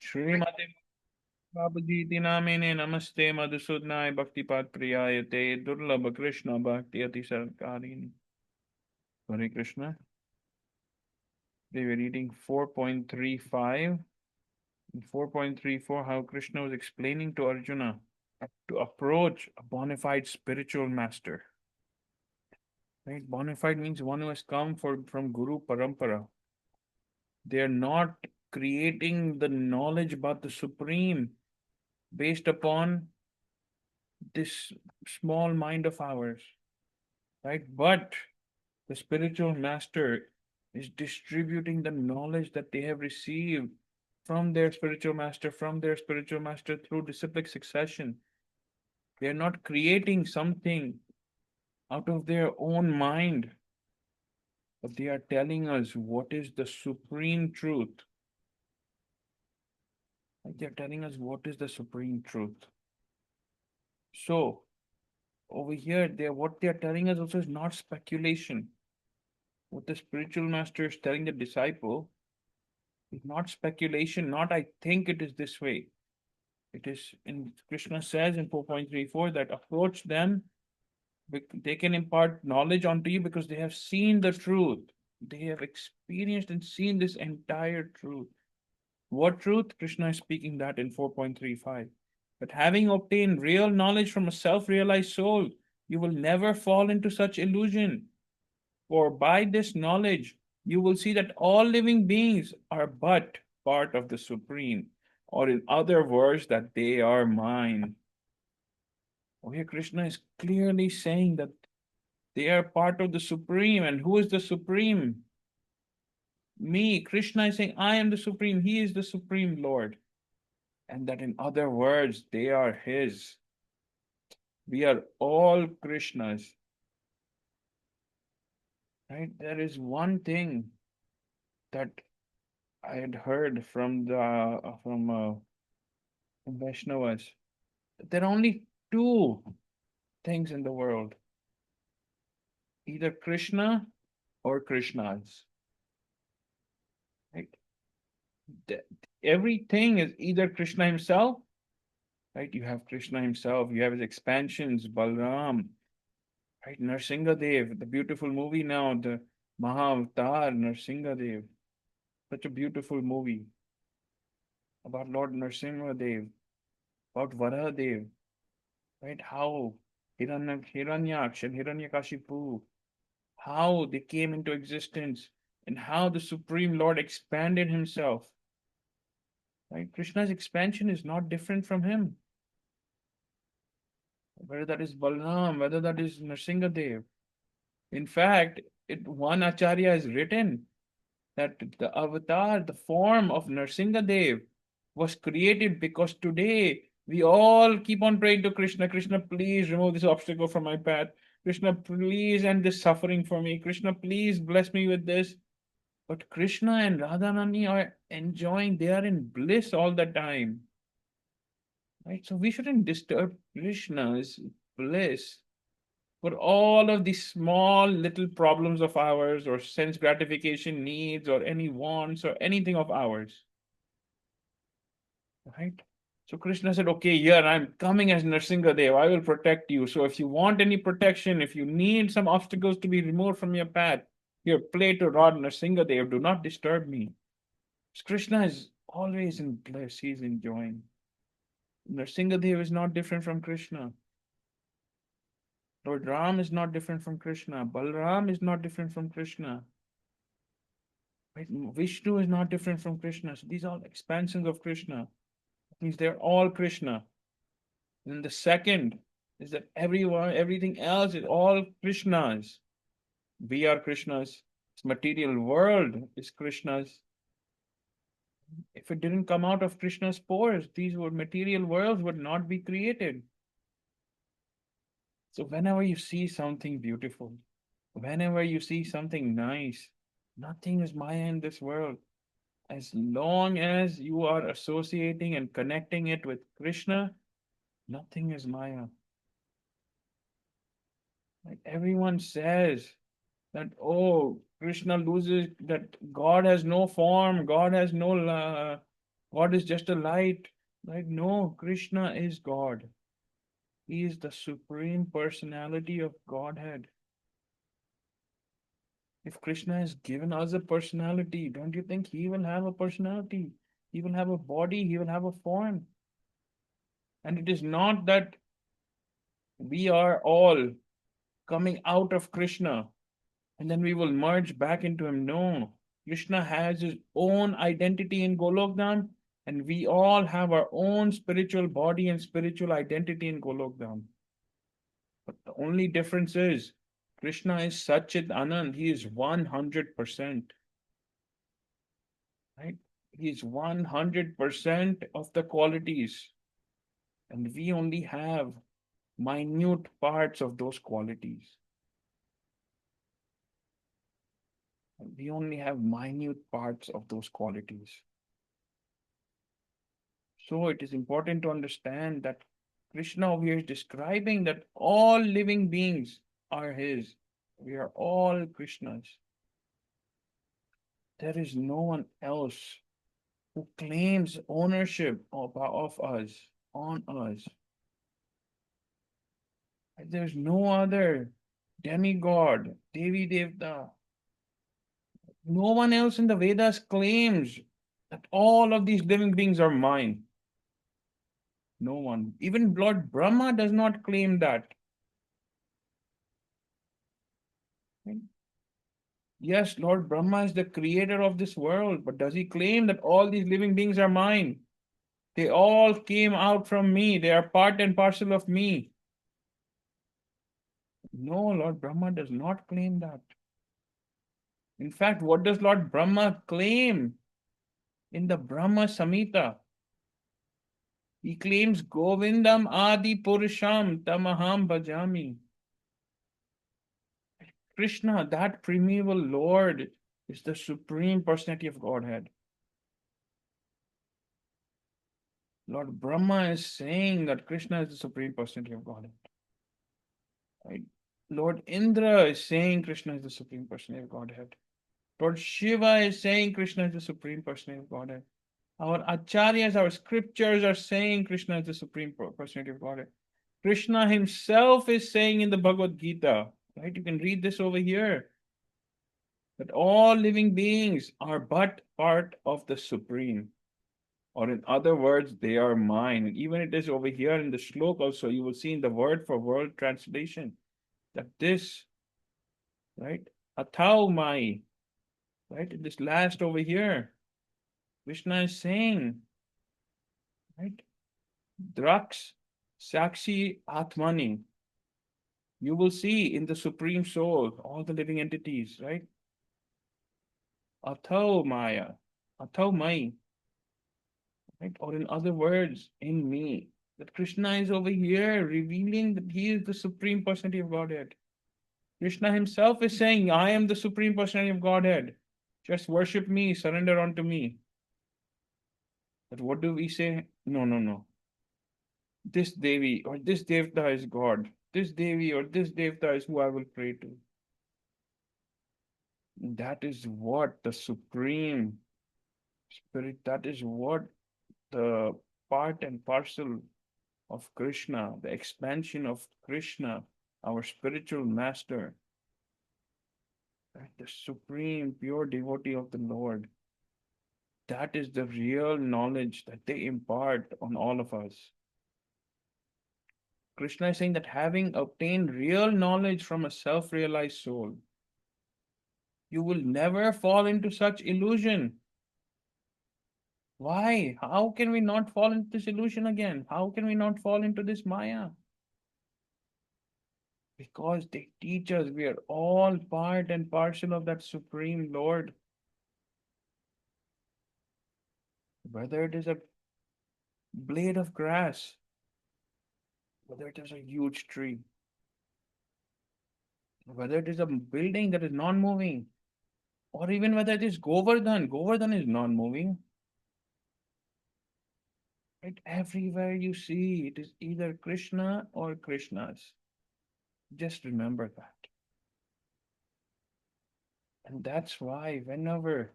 श्रीमते बाबूजी नामिने नमस्ते मधुसूदनाय भक्तिपाद प्रियाय ते दुर्लभ कृष्ण भक्ति अति सरकारिणी. Hare Krishna. They were reading 4.35 and 4.34, how Krishna was explaining to Arjuna to approach a bona fide spiritual master. Right? Bona fide means one who has come from Guru Parampara. They are not creating the knowledge about the Supreme based upon this small mind of ours, right? But the spiritual master is distributing the knowledge that they have received from their spiritual master, through disciplic succession. They are not creating something out of their own mind, but they are telling us what is the supreme truth. Like they're telling us what is the supreme truth. So over here, what they're telling us also is not speculation. What the spiritual master is telling the disciple is not speculation, not I think it is this way. It is, in Krishna says in 4.34 that approach them, they can impart knowledge onto you because they have seen the truth. They have experienced and seen this entire truth. What truth? Krishna is speaking that in 4.35. But having obtained real knowledge from a self realized soul, you will never fall into such illusion. For by this knowledge, you will see that all living beings are but part of the Supreme, or in other words, that they are mine. Oh, here Krishna is clearly saying that they are part of the Supreme. And who is the Supreme? Me. Krishna is saying, I am the Supreme. He is the Supreme Lord. And that in other words, they are His. We are all Krishna's. Right? There is one thing that I had heard from Vaishnavas. There are only two things in the world, either Krishna or Krishnas. Right? The- Everything is either Krishna himself, right? You have Krishna himself, you have his expansions, Balram, right? Narsingadev, the beautiful movie now, the Mahavatar Narsingadev. Such a beautiful movie about Lord Narsingadev, about Varahadev, right? How Hiranyaksha and Hiranyakashipu, how they came into existence, and how the Supreme Lord expanded himself. Right? Krishna's expansion is not different from him. Whether that is Balram, whether that is Narsingadev. In fact, one Acharya has written that the avatar, the form of Narsingadev, was created because today we all keep on praying to Krishna. Krishna, please remove this obstacle from my path. Krishna, please end this suffering for me. Krishna, please bless me with this. But Krishna and Radharani are enjoying, they are in bliss all the time. Right? So we shouldn't disturb Krishna's bliss for all of these small little problems of ours, or sense gratification needs, or any wants, or anything of ours. Right? So Krishna said, okay, here I'm coming as Narsingadev. I will protect you. So if you want any protection, if you need some obstacles to be removed from your path, here, play to Lord Narsingadev. Do not disturb me. Krishna is always in bliss. He's enjoying. Narsingadev is not different from Krishna. Lord Ram is not different from Krishna. Balram is not different from Krishna. Right? Vishnu is not different from Krishna. So these are all expansions of Krishna. That means they're all Krishna. And then the second is that everything else is all Krishna's. We are Krishna's. This material world is Krishna's. If it didn't come out of Krishna's pores, these material worlds would not be created. So whenever you see something beautiful, whenever you see something nice, nothing is Maya in this world. As long as you are associating and connecting it with Krishna, nothing is Maya. Like everyone says that, oh, Krishna loses, that God has no form, God has no God is just a light. Like, no, Krishna is God. He is the supreme personality of Godhead. If Krishna has given us a personality, don't you think he will have a personality? He will have a body, he will have a form. And it is not that we are all coming out of Krishna and then we will merge back into him. No. Krishna has his own identity in Golokdham, and we all have our own spiritual body and spiritual identity in Golokdham. But the only difference is Krishna is Satchit Anand. He is 100%. Right? He is 100% of the qualities. And we only have minute parts of those qualities. We only have minute parts of those qualities. So it is important to understand that Krishna over here is describing that all living beings are his. We are all Krishna's. There is no one else who claims ownership of us, on us. There's no other demigod, Devi Devta. No one else in the Vedas claims that all of these living beings are mine. No one. Even Lord Brahma does not claim that. Yes, Lord Brahma is the creator of this world, but does he claim that all these living beings are mine? They all came out from me. They are part and parcel of me. No, Lord Brahma does not claim that. In fact, what does Lord Brahma claim in the Brahma Samhita? He claims Govindam Adi Purusham Tamaham Bhajami. Krishna, that primeval Lord, is the supreme personality of Godhead. Lord Brahma is saying that Krishna is the supreme personality of Godhead. Right? Lord Indra is saying Krishna is the supreme personality of Godhead. Lord Shiva is saying Krishna is the supreme personality of Godhead. Our acharyas, our scriptures are saying Krishna is the supreme personality of Godhead. Krishna himself is saying in the Bhagavad Gita, right? You can read this over here, that all living beings are but part of the supreme. Or in other words, they are mine. Even it is over here in the shlok also, you will see in the word for word translation that this, right, Athau Mai, right, this last over here, Krishna is saying, right, Draks Sakshi Atmani. You will see in the Supreme Soul, all the living entities, right? Athau Maya, Athau Mai, right? Or in other words, in me. That Krishna is over here revealing that he is the Supreme Personality of Godhead. Krishna himself is saying, I am the Supreme Personality of Godhead. Just worship me, surrender unto me. But what do we say? No, no, no. This Devi or this Devta is God. This Devi or this Devta is who I will pray to. That is what the Supreme Spirit, that is what the part and parcel of Krishna, the expansion of Krishna, our spiritual master, right? The supreme pure devotee of the Lord. That is the real knowledge that they impart on all of us. Krishna is saying that having obtained real knowledge from a self realized soul, you will never fall into such illusion. Why? How can we not fall into this illusion again? How can we not fall into this Maya? Because they teach us we are all part and parcel of that Supreme Lord. Whether it is a blade of grass, whether it is a huge tree, whether it is a building that is non-moving, or even whether it is Govardhan. Govardhan is non-moving. Right? Everywhere you see, it is either Krishna or Krishnas. Just remember that. And that's why whenever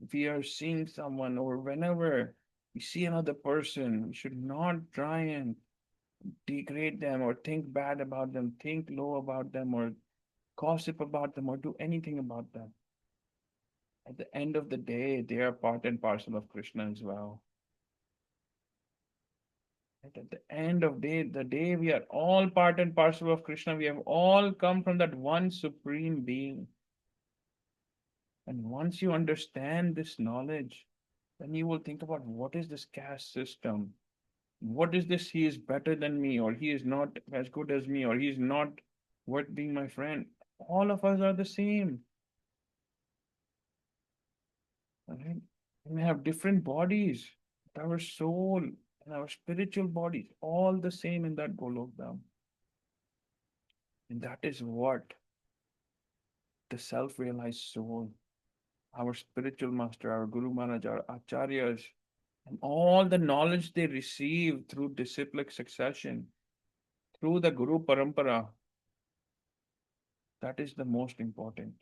If we are seeing someone or whenever we see another person, we should not try and degrade them or think bad about them, think low about them, or gossip about them, or do anything about them. At the end of the day, they are part and parcel of Krishna as well. And at the end of the day, we are all part and parcel of Krishna. We have all come from that one supreme being. And once you understand this knowledge, then you will think about what is this caste system? What is this? He is better than me, or he is not as good as me, or he is not worth being my friend. All of us are the same. Right? And we have different bodies. Our soul and our spiritual bodies, all the same in that Golok Dham. And that is what the self-realized soul, our spiritual master, our Guru Maharaj, our Acharyas, and all the knowledge they receive through disciplic succession, through the Guru Parampara, that is the most important.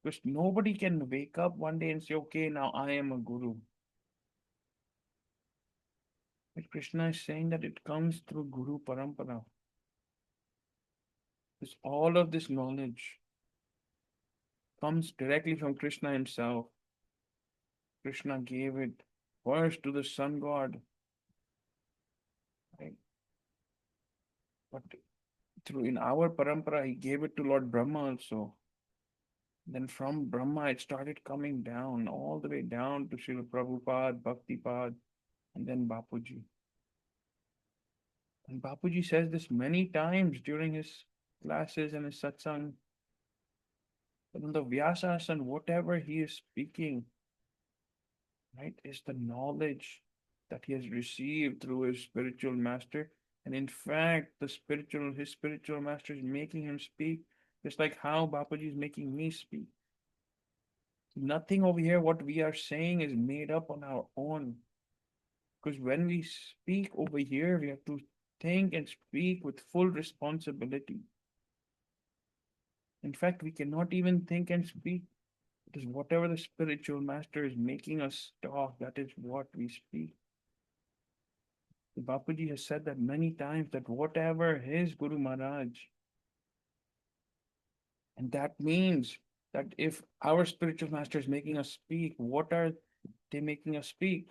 Because nobody can wake up one day and say, okay, now I am a guru. But Krishna is saying that it comes through Guru Parampara. Because all of this knowledge comes directly from Krishna himself. Krishna gave it first to the sun god, right? But through in our parampara, he gave it to Lord Brahma also. Then from Brahma, it started coming down, all the way down to Srila Prabhupada, Bhaktipad, and then Bapuji. And Bapuji says this many times during his classes and his satsang. But in the Vyasas and whatever he is speaking, right, is the knowledge that he has received through his spiritual master. And in fact, his spiritual master is making him speak, just like how Bapuji is making me speak. Nothing over here, what we are saying is made up on our own. Because when we speak over here, we have to think and speak with full responsibility. In fact, we cannot even think and speak. It is whatever the spiritual master is making us talk, that is what we speak. The Bapuji has said that many times that whatever his Guru Maharaj, and that means that if our spiritual master is making us speak, what are they making us speak?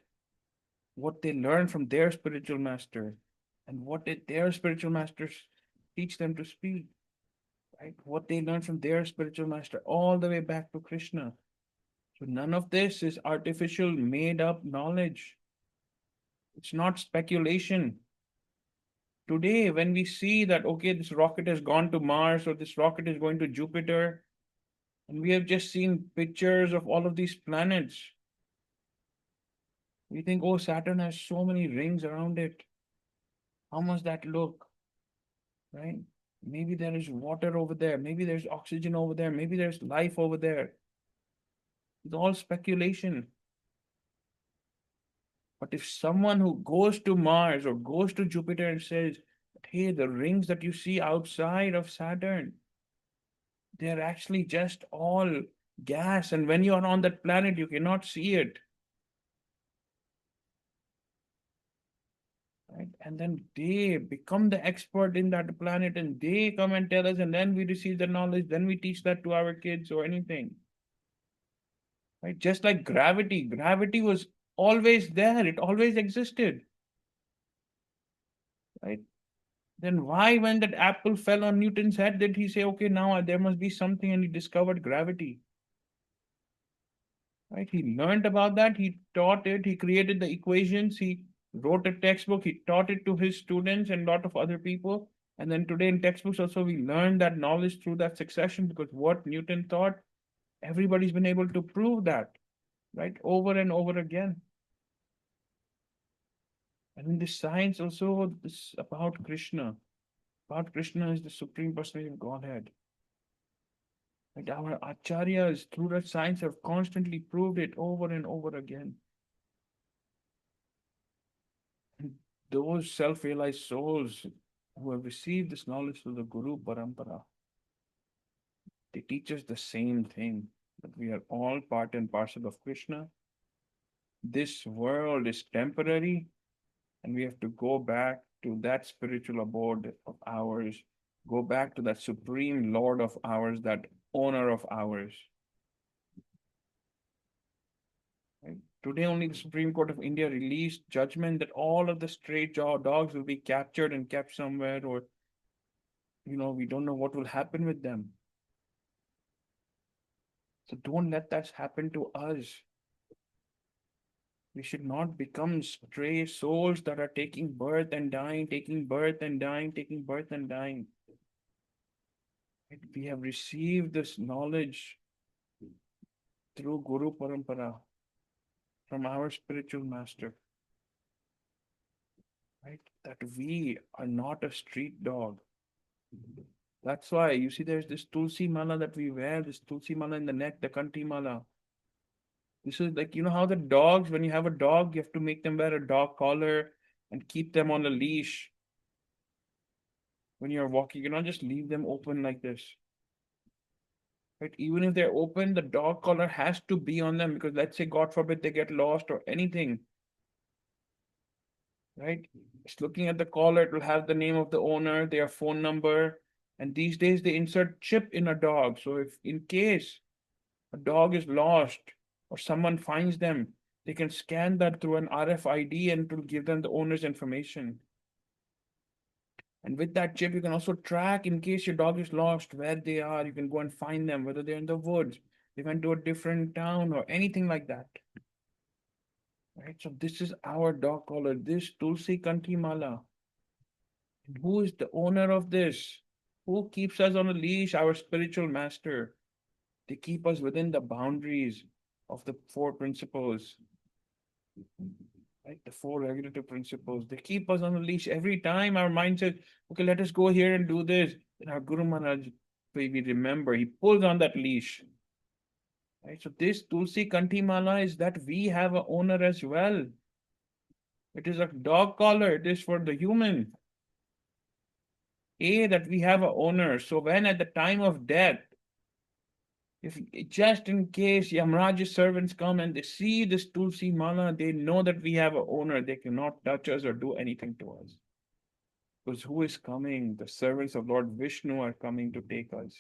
What they learn from their spiritual master, and what did their spiritual masters teach them to speak, right? What they learn from their spiritual master, all the way back to Krishna. So none of this is artificial, made up knowledge. It's not speculation. Today, when we see that, okay, this rocket has gone to Mars or this rocket is going to Jupiter, and we have just seen pictures of all of these planets, we think, oh, Saturn has so many rings around it. How must that look? Right? Maybe there is water over there. Maybe there's oxygen over there. Maybe there's life over there. It's all speculation. But if someone who goes to Mars or goes to Jupiter and says, hey, the rings that you see outside of Saturn, they're actually just all gas. And when you are on that planet, you cannot see it. Right? And then they become the expert in that planet and they come and tell us, and then we receive the knowledge, then we teach that to our kids or anything. Right? Just like gravity was always there, it always existed. Right? Then why, when that apple fell on Newton's head, did he say, okay, now there must be something, and he discovered gravity? Right? He learned about that, he taught it, he created the equations, he wrote a textbook, he taught it to his students and a lot of other people. And then today in textbooks also we learn that knowledge through that succession, because what Newton thought, everybody's been able to prove that, right? Over and over again. And in this science also, this about Krishna. About Krishna is the Supreme Personality of Godhead. And our acharyas through that science have constantly proved it over and over again. And those self-realized souls who have received this knowledge through the Guru Parampara, they teach us the same thing. that we are all part and parcel of Krishna. This world is temporary, and we have to go back to that spiritual abode of ours, go back to that supreme Lord of ours, that owner of ours. Right? Today, only the Supreme Court of India released judgment that all of the stray dogs will be captured and kept somewhere, or we don't know what will happen with them. So don't let that happen to us. We should not become stray souls that are taking birth and dying, taking birth and dying, taking birth and dying. Right? We have received this knowledge through Guru Parampara from our spiritual master. Right? That we are not a street dog. That's why you see there's this Tulsi Mala that we wear, this Tulsi Mala in the neck, the Kanti Mala. This is like, how the dogs, when you have a dog, you have to make them wear a dog collar and keep them on a leash. When you're walking, you not just leave them open like this. Right? Even if they're open, the dog collar has to be on them, because let's say, God forbid, they get lost or anything. Right? It's looking at the collar, it will have the name of the owner, their phone number. And these days they insert chip in a dog. So if in case a dog is lost or someone finds them, they can scan that through an RFID and it will give them the owner's information. And with that chip, you can also track, in case your dog is lost, where they are. You can go and find them, whether they're in the woods, they went to a different town, or anything like that. Right? So this is our dog collar, this Tulsi Kanti Mala. And who is the owner of this? Who keeps us on a leash? Our spiritual master. They keep us within the boundaries of the four principles. Right? The four regulative principles. They keep us on a leash. Every time our mind says, okay, let us go here and do this, then our Guru Maharaj, we remember, he pulls on that leash. Right? So this Tulsi Kanti Mala is that we have an owner as well. It is a dog collar. It is for the human. That we have an owner. So when at the time of death, if just in case Yamraj's servants come and they see this Tulsi Mala, they know that we have an owner. They cannot touch us or do anything to us. Because who is coming? The servants of Lord Vishnu are coming to take us.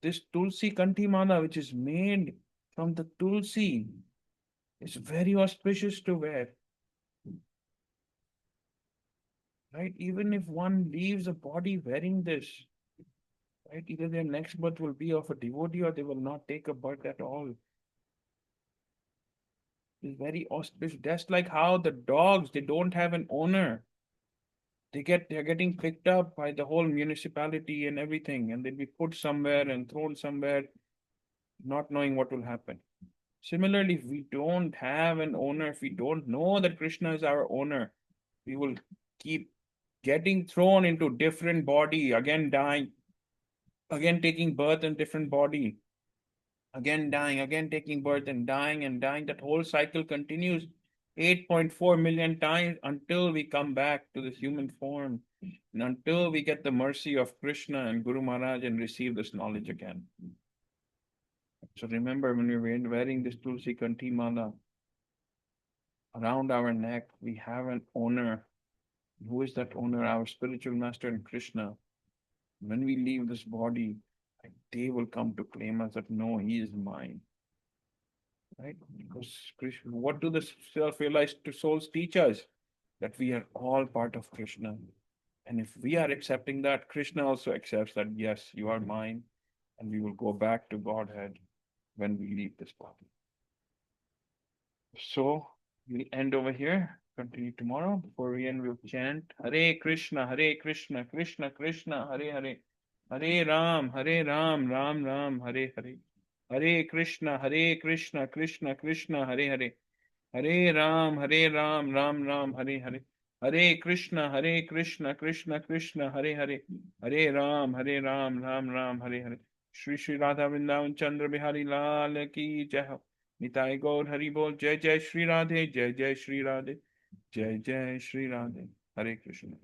This Tulsi Kanti Mala, which is made from the Tulsi, is very auspicious to wear. Right? Even if one leaves a body wearing this, right? Either their next birth will be of a devotee or they will not take a birth at all. It's very auspicious. Just like how the dogs, they don't have an owner. They're getting picked up by the whole municipality and everything, and they'll be put somewhere and thrown somewhere, not knowing what will happen. Similarly, if we don't have an owner, if we don't know that Krishna is our owner, we will keep getting thrown into different body, again dying, again taking birth in different body, again dying, again taking birth and dying and dying. That whole cycle continues 8.4 million times until we come back to this human form and until we get the mercy of Krishna and Guru Maharaj and receive this knowledge again. So remember, when we're wearing this Tulsi Kanti Mala around our neck, we have an owner. Who is that owner? Our spiritual master and Krishna. When we leave this body, they will come to claim us that no, he is mine. Right? Because Krishna, what do the self-realized souls teach us? That we are all part of Krishna. And if we are accepting that, Krishna also accepts that, yes, you are mine, and we will go back to Godhead when we leave this body. So we'll end over here. Continue tomorrow. Before we end, we'll chant Hare Krishna, Krishna Krishna, Hare Hare. Hare Ram, Ram Ram, Hare Hare. Hare Krishna, Krishna Krishna, Hare Hare. Hare Ram, Ram Ram, Hare Hare. Hare Krishna, Krishna Krishna, Hare Hare. Hare Ram, Ram Ram, Hare Hare. Shri Shri Radha Vrindavan Chandra Bihari Lal Ki Jai Ho. Nitai Gaur Hari Bol. Jai Jai Shri Radhe, Jai Jai Shri Radhe, Jai Jai Shri Radhe. Hare Krishna.